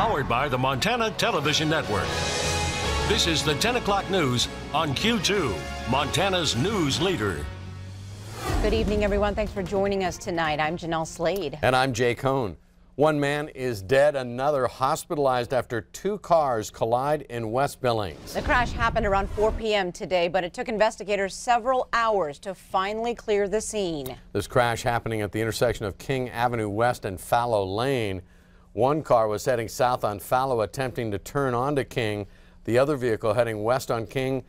Powered by the Montana Television Network. This is the 10 o'clock news on Q2, Montana's news leader. Good evening, everyone. Thanks for joining us tonight. I'm Jeanelle Slade. And I'm Jay Cohn. One man is dead, another hospitalized after two cars collide in West Billings. The crash happened around 4 p.m. today, but it took investigators several hours to finally clear the scene. This crash happening at the intersection of King Avenue West and Fallow Lane. One car was heading south on Fallow, attempting to turn onto King. The other vehicle heading west on King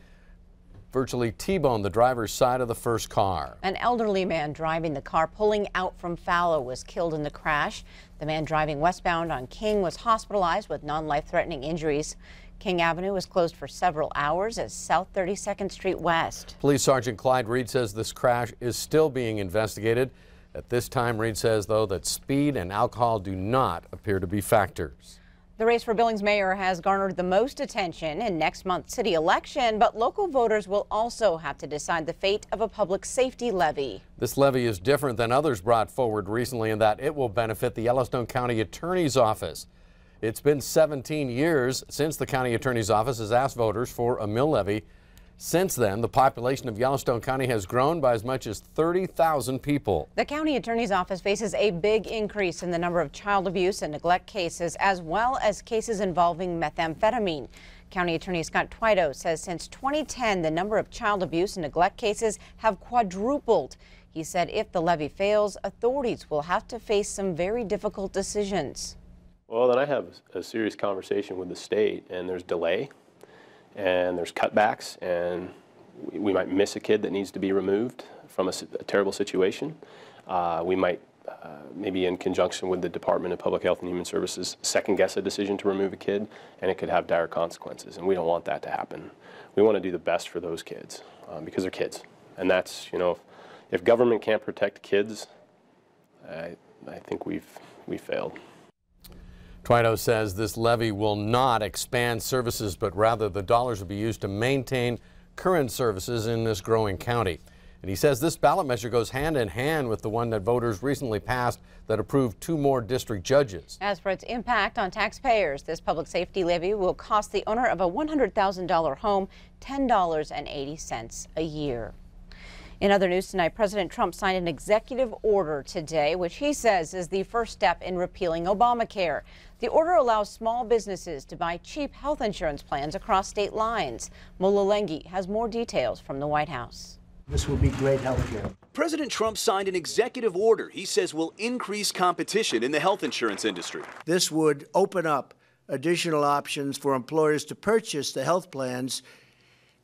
virtually T-boned the driver's side of the first car. An elderly man driving the car pulling out from Fallow was killed in the crash. The man driving westbound on King was hospitalized with non-life-threatening injuries. King Avenue was closed for several hours as South 32nd Street West. Police Sergeant Clyde Reed says this crash is still being investigated. At this time, Reed says, though, that speed and alcohol do not appear to be factors. The race for Billings mayor has garnered the most attention in next month's city election, but local voters will also have to decide the fate of a public safety levy. This levy is different than others brought forward recently in that it will benefit the Yellowstone County Attorney's Office. It's been 17 years since the County Attorney's Office has asked voters for a mill levy. Since then, the population of Yellowstone County has grown by as much as 30,000 people. The County Attorney's Office faces a big increase in the number of child abuse and neglect cases, as well as cases involving methamphetamine. County Attorney Scott Twido says since 2010, the number of child abuse and neglect cases have quadrupled. He said if the levy fails, authorities will have to face some very difficult decisions. Well, then I have a serious conversation with the state, and there's delay. And there's cutbacks, and we might miss a kid that needs to be removed from a terrible situation. We might, maybe in conjunction with the Department of Public Health and Human Services, second guess a decision to remove a kid, and it could have dire consequences, and we don't want that to happen. We want to do the best for those kids because they're kids, and that's, you know, if government can't protect kids, I think we've failed. Twido says this levy will not expand services, but rather the dollars will be used to maintain current services in this growing county. And he says this ballot measure goes hand in hand with the one that voters recently passed that approved 2 more district judges. As for its impact on taxpayers, this public safety levy will cost the owner of a $100,000 home $10.80 a year. In other news tonight, President Trump signed an executive order today, which he says is the first step in repealing Obamacare. The order allows small businesses to buy cheap health insurance plans across state lines. Mola Lenghi has more details from the White House. This will be great health care. President Trump signed an executive order he says will increase competition in the health insurance industry. This would open up additional options for employers to purchase the health plans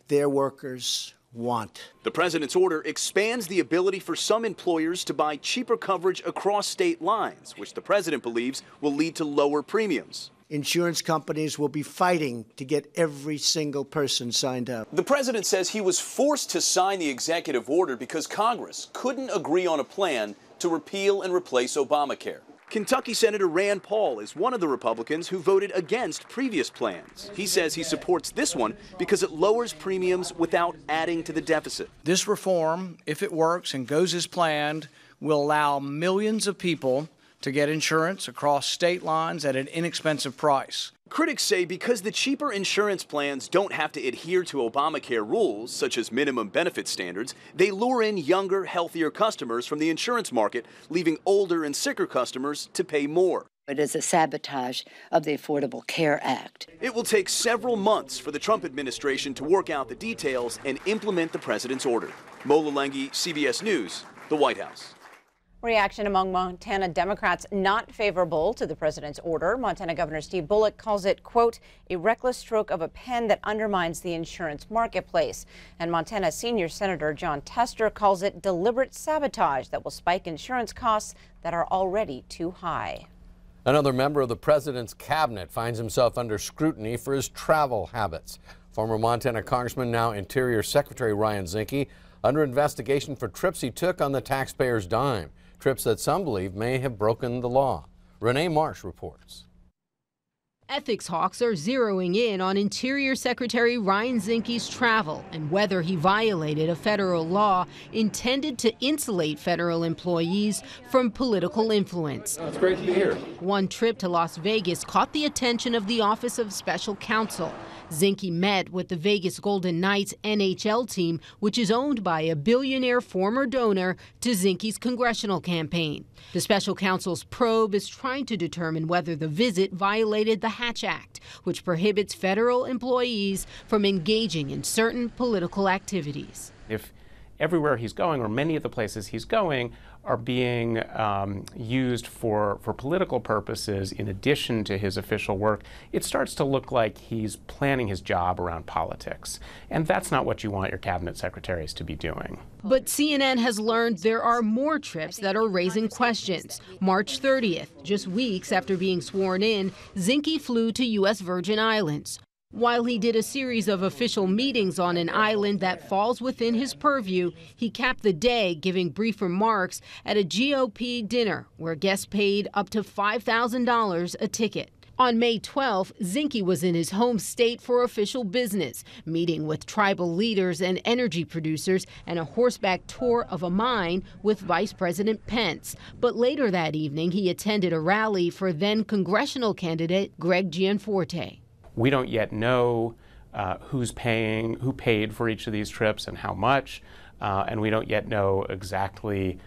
their workers want. The president's order expands the ability for some employers to buy cheaper coverage across state lines, which the president believes will lead to lower premiums. Insurance companies will be fighting to get every single person signed up. The president says he was forced to sign the executive order because Congress couldn't agree on a plan to repeal and replace Obamacare. Kentucky Senator Rand Paul is one of the Republicans who voted against previous plans. He says he supports this one because it lowers premiums without adding to the deficit. This reform, if it works and goes as planned, will allow millions of people to get insurance across state lines at an inexpensive price. Critics say because the cheaper insurance plans don't have to adhere to Obamacare rules, such as minimum benefit standards, they lure in younger, healthier customers from the insurance market, leaving older and sicker customers to pay more. It is a sabotage of the Affordable Care Act. It will take several months for the Trump administration to work out the details and implement the president's order. Mola Lenghi, CBS News, the White House. Reaction among Montana Democrats not favorable to the president's order. Montana Governor Steve Bullock calls it, quote, a reckless stroke of a pen that undermines the insurance marketplace. And Montana Senior Senator John Tester calls it deliberate sabotage that will spike insurance costs that are already too high. Another member of the president's cabinet finds himself under scrutiny for his travel habits. Former Montana Congressman, now Interior Secretary Ryan Zinke, under investigation for trips he took on the taxpayer's dime. Trips that some believe may have broken the law. Renee Marsh reports. Ethics hawks are zeroing in on Interior Secretary Ryan Zinke's travel and whether he violated a federal law intended to insulate federal employees from political influence. It's great to be here. One trip to Las Vegas caught the attention of the Office of Special Counsel. Zinke met with the Vegas Golden Knights NHL team, which is owned by a billionaire former donor to Zinke's congressional campaign. The special counsel's probe is trying to determine whether the visit violated the Hatch Act, which prohibits federal employees from engaging in certain political activities. If everywhere he's going, or many of the places he's going, are being used for political purposes in addition to his official work, it starts to look like he's planning his job around politics. And that's not what you want your cabinet secretaries to be doing. But CNN has learned there are more trips that are raising questions. March 30th, just weeks after being sworn in, Zinke flew to U.S. Virgin Islands. While he did a series of official meetings on an island that falls within his purview, he capped the day giving brief remarks at a GOP dinner where guests paid up to $5,000 a ticket. On May 12th, Zinke was in his home state for official business, meeting with tribal leaders and energy producers and a horseback tour of a mine with Vice President Pence. But later that evening, he attended a rally for then congressional candidate Greg Gianforte. We don't yet know who paid for each of these trips and how much, and we don't yet know exactly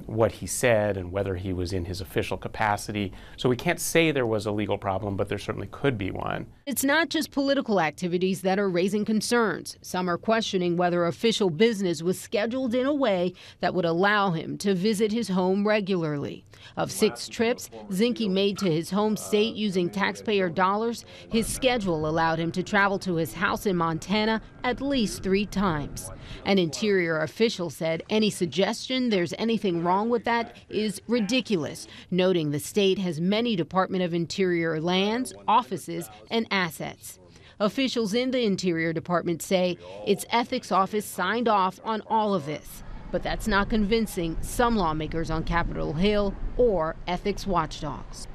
what he said and whether he was in his official capacity. So we can't say there was a legal problem, but there certainly could be one. It's not just political activities that are raising concerns. Some are questioning whether official business was scheduled in a way that would allow him to visit his home regularly. Of 6 trips Zinke made to his home state using taxpayer dollars, his schedule allowed him to travel to his house in Montana at least 3 times. An Interior official said any suggestion there's anything wrong with that is ridiculous, noting the state has many Department of Interior lands, offices, and assets. Officials in the Interior Department say its ethics office signed off on all of this. But that's not convincing some lawmakers on Capitol Hill or ethics watchdogs.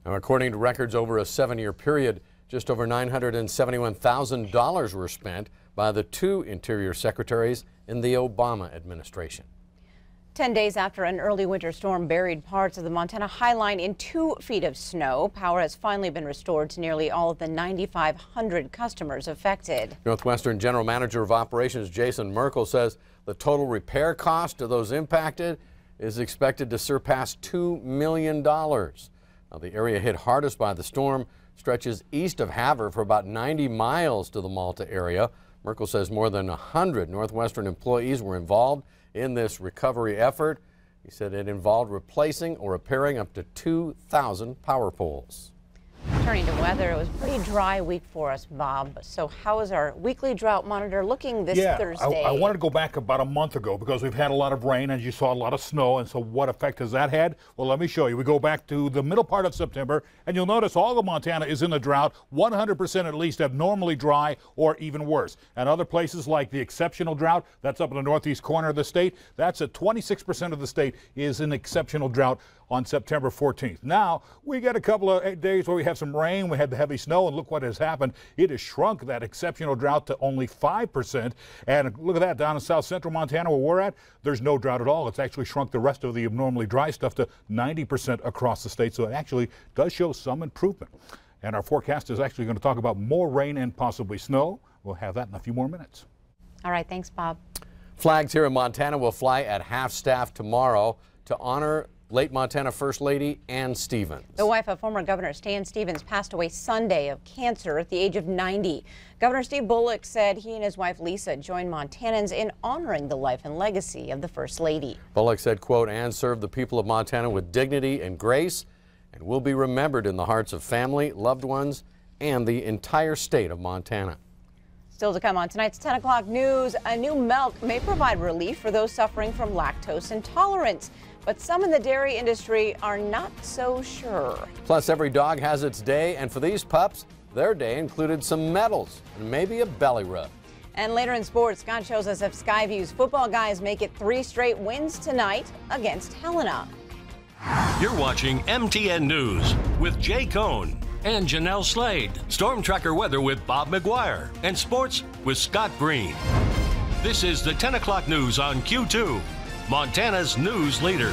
Now, according to records over a 7-year period, just over $971,000 were spent by the 2 Interior Secretaries in the Obama administration. 10 days after an early winter storm buried parts of the Montana High Line in 2 feet of snow, power has finally been restored to nearly all of the 9,500 customers affected. Northwestern General Manager of Operations Jason Merkel says the total repair cost of those impacted is expected to surpass $2 million. Now, the area hit hardest by the storm stretches east of Havre for about 90 miles to the Malta area. Merkel says more than 100 Northwestern employees were involved in this recovery effort. He said it involved replacing or repairing up to 2,000 power poles. Turning to weather, it was a pretty dry week for us, Bob. So how is our weekly drought monitor looking this Thursday? I wanted to go back about a month ago because we've had a lot of rain, and you saw a lot of snow. And so what effect has that had? Well, let me show you. We go back to the middle part of September, and you'll notice all of Montana is in the drought, 100% at least abnormally dry or even worse. And other places like the exceptional drought, that's up in the northeast corner of the state, that's at 26% of the state is in exceptional drought on September 14th. Now, we got a couple of days where we have some rain, we had the heavy snow, and look what has happened. It has shrunk that exceptional drought to only 5%. And look at that, down in south central Montana where we're at, there's no drought at all. It's actually shrunk the rest of the abnormally dry stuff to 90% across the state. So it actually does show some improvement. And our forecast is actually going to talk about more rain and possibly snow. We'll have that in a few more minutes. All right, thanks, Bob. Flags here in Montana will fly at half-staff tomorrow to honor late Montana First Lady Ann Stevens. The wife of former Governor Stan Stevens passed away Sunday of cancer at the age of 90. Governor Steve Bullock said he and his wife Lisa joined Montanans in honoring the life and legacy of the First Lady. Bullock said, quote, Ann served the people of Montana with dignity and grace and will be remembered in the hearts of family, loved ones, and the entire state of Montana. Still to come on tonight's 10 o'clock news, a new milk may provide relief for those suffering from lactose intolerance. But some in the dairy industry are not so sure. Plus, every dog has its day, and for these pups, their day included some medals and maybe a belly rub. And later in sports, Scott shows us if Skyview's football guys make it 3 straight wins tonight against Helena. You're watching MTN News with Jay Cohn and Jeanelle Slade. Storm Tracker weather with Bob McGuire. And sports with Scott Green. This is the 10 o'clock news on Q2, Montana's news leader.